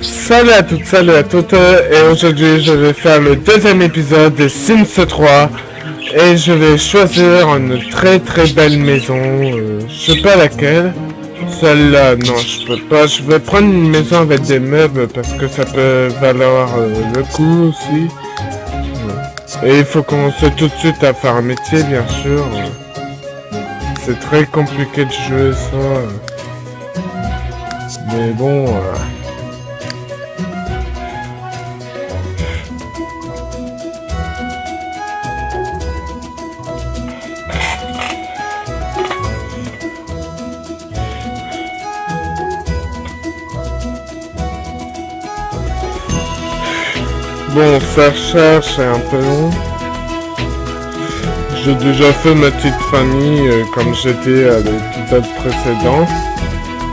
Salut à toutes, et aujourd'hui je vais faire le deuxième épisode de Sims 3 et je vais choisir une très belle maison, je sais pas laquelle, celle-là, non je peux pas, je vais prendre une maison avec des meubles parce que ça peut valoir le coup aussi, et il faut commencer tout de suite à faire un métier bien sûr, c'est très compliqué de jouer ça, mais bon... Bon, ça charge, c'est un peu long. J'ai déjà fait ma petite famille comme j'étais à l'épisode précédent.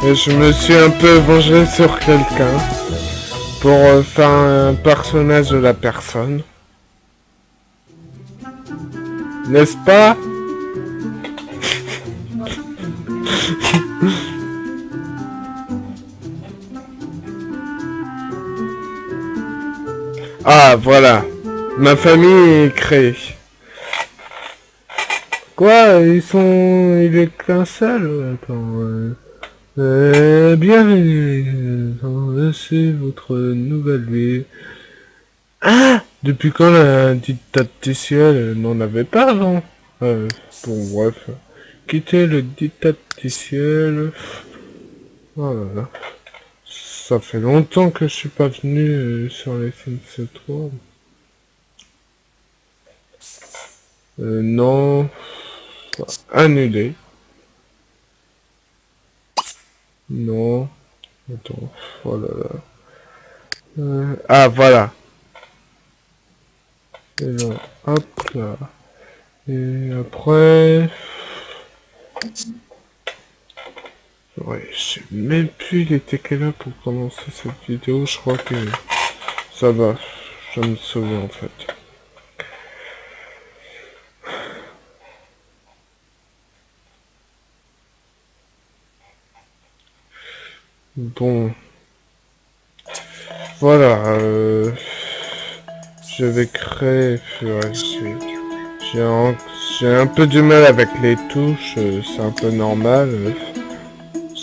Et je me suis un peu vengé sur quelqu'un pour faire un personnage de la personne. N'est-ce pas? Ah, voilà. Ma famille est créée. Quoi? Il est qu'un seul? Attends, bienvenue dans votre nouvelle vie. Ah! Depuis quand la dictature n'en avait pas avant? Bon, bref. Quitter le dictature. Oh là là. Ça fait longtemps que je suis pas venu sur les Sims 3. Non. Annuler. Non. Attends. Oh là là. Ah, voilà. Et là, hop là. Et après... Ouais, je sais même plus il était quelle heure pour commencer cette vidéo, je crois que ça va, je me souviens en fait. Bon, voilà, je vais créer, ouais, j'ai un peu du mal avec les touches, c'est un peu normal.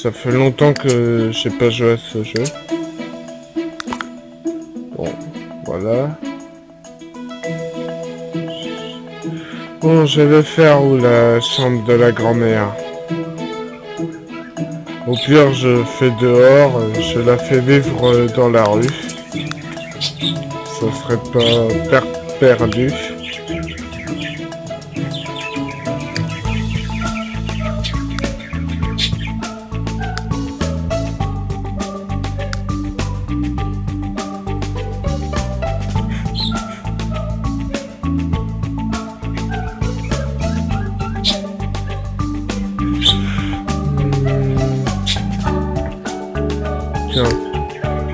Ça fait longtemps que j'ai pas joué à ce jeu. Bon, voilà. Bon, je vais faire où la chambre de la grand-mère. Au pire, je fais dehors, je la fais vivre dans la rue. Ça serait pas perdu.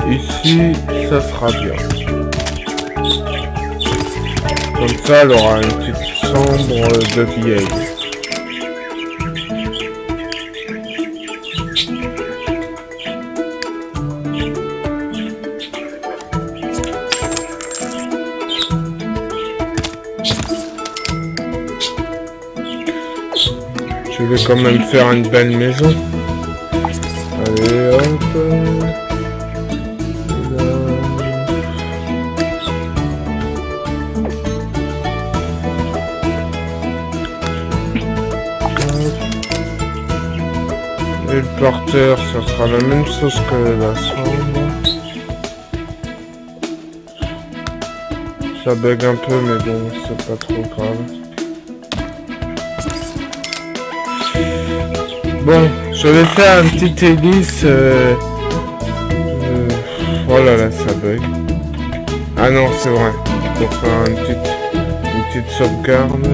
Ici, ça sera bien. Comme ça, elle aura une petite chambre de vieille. Je vais quand même faire une belle maison. Allez, hop. Et le porteur, ça sera la même chose que la chambre. Ça bug un peu, mais bon, c'est pas trop grave. Bon, je vais faire un petit hélice. Oh là là, ça bug. Ah non, c'est vrai. Pour faire une petite sauvegarde.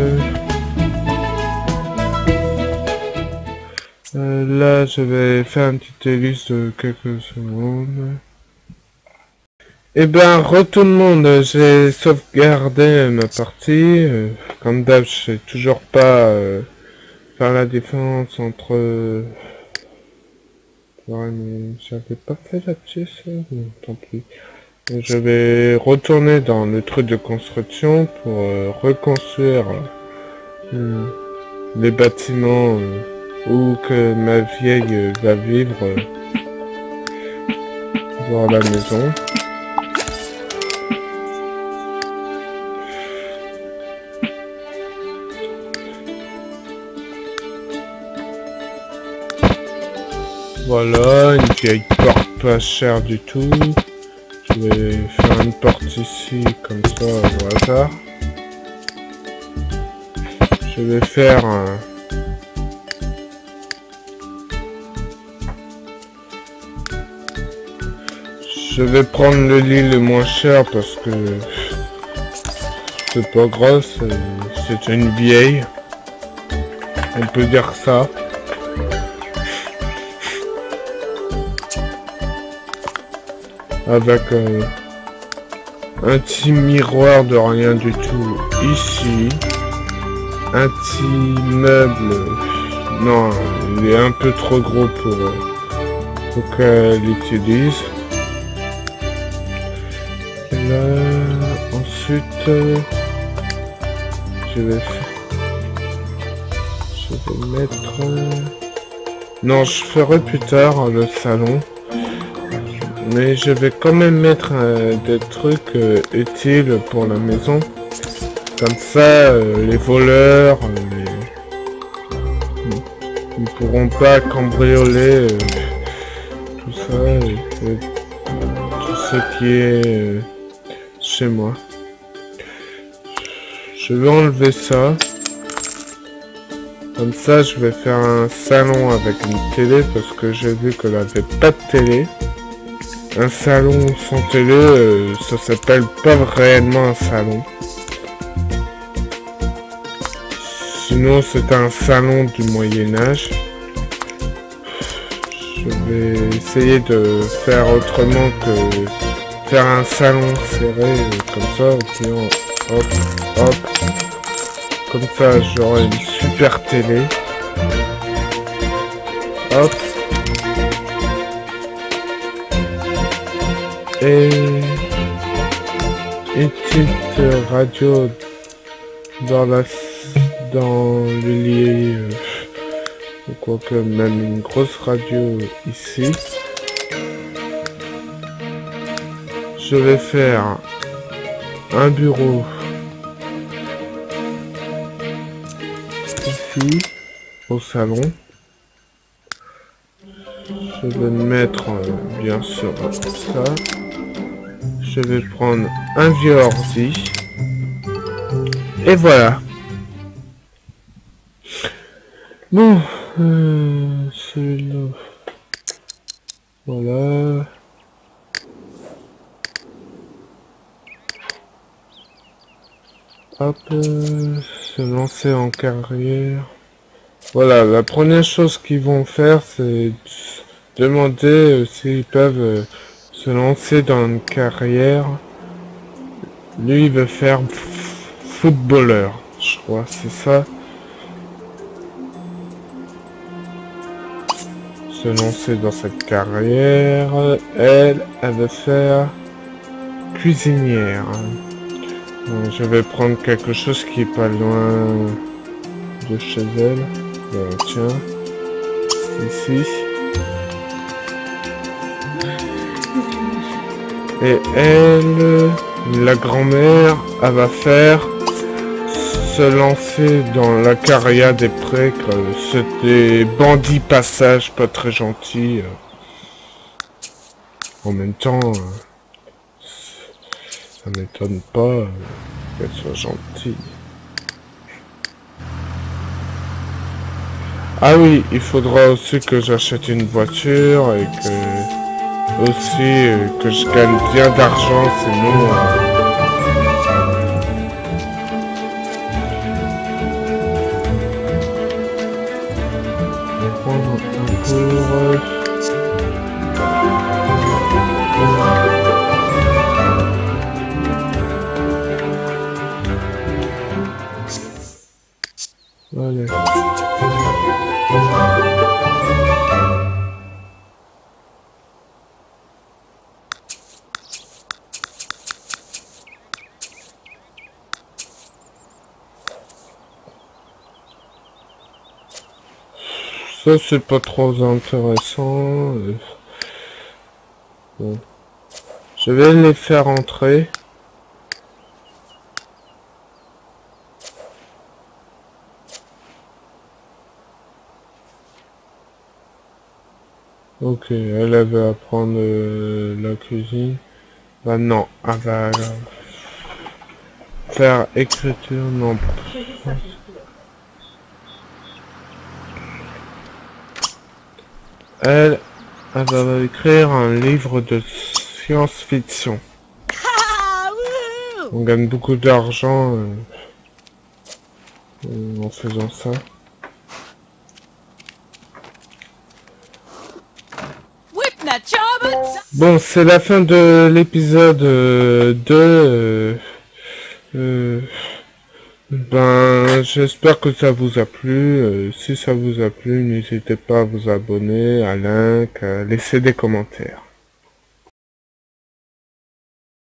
Là, je vais faire un petit hélice de quelques secondes. Eh ben, tout le monde, j'ai sauvegardé ma partie. Comme d'hab, je sais toujours pas faire la différence entre Ouais, mais j'avais pas fait la pièce, bon, tant pis. Je vais retourner dans le truc de construction pour reconstruire les bâtiments où que ma vieille va vivre dans la maison. Voilà, une vieille porte pas chère du tout. Je vais faire une porte ici, comme ça, au hasard. Je vais faire un... Je vais prendre le lit le moins cher parce que... C'est pas grave, c'est une vieille. On peut dire ça. Avec un petit miroir de rien du tout ici. Un petit meuble. Non, il est un peu trop gros pour qu'elle l'utilise. Là, ensuite, je vais mettre... Non, je ferai plus tard le salon. Mais je vais quand même mettre des trucs utiles pour la maison. Comme ça, les voleurs, ils pourront pas cambrioler tout ça, tout ce qui est chez moi. Je vais enlever ça. Comme ça, je vais faire un salon avec une télé parce que j'ai vu qu'elle avait pas de télé. Un salon sans télé, ça s'appelle pas réellement un salon. Sinon, c'est un salon du Moyen-Âge. Je vais essayer de faire autrement que faire un salon serré comme ça. Sinon, hop, hop. Comme ça, j'aurai une super télé. Hop. Et une petite radio dans le lit, ou quoique même une grosse radio ici. Je vais faire un bureau ici au salon. Je vais mettre bien sûr ça. Je vais prendre un vieux ordi. Et voilà. Bon, celui-là. Voilà. Hop, se lancer en carrière. Voilà, la première chose qu'ils vont faire, c'est demander s'ils peuvent se lancer dans une carrière. Lui, il veut faire footballeur, je crois, c'est ça. Se lancer dans cette carrière. Elle veut faire cuisinière. Je vais prendre quelque chose qui est pas loin de chez elle. Voilà, tiens, ici. Et elle, la grand-mère, elle va faire se lancer dans la carrière des prêtres. C'est des bandits passages pas très gentils. En même temps, ça m'étonne pas qu'elle soit gentille. Ah oui, il faudra aussi que j'achète une voiture et que aussi que je gagne bien d'argent, sinon prendre un cours. Voilà. Ça c'est pas trop intéressant. Bon. Je vais les faire entrer. Ok, elle avait à apprendre la cuisine. Bah non, elle va faire écriture, non. Elle va écrire un livre de science-fiction. On gagne beaucoup d'argent en faisant ça. Bon, c'est la fin de l'épisode 2. Ben, j'espère que ça vous a plu. Si ça vous a plu, n'hésitez pas à vous abonner, à like, à laisser des commentaires.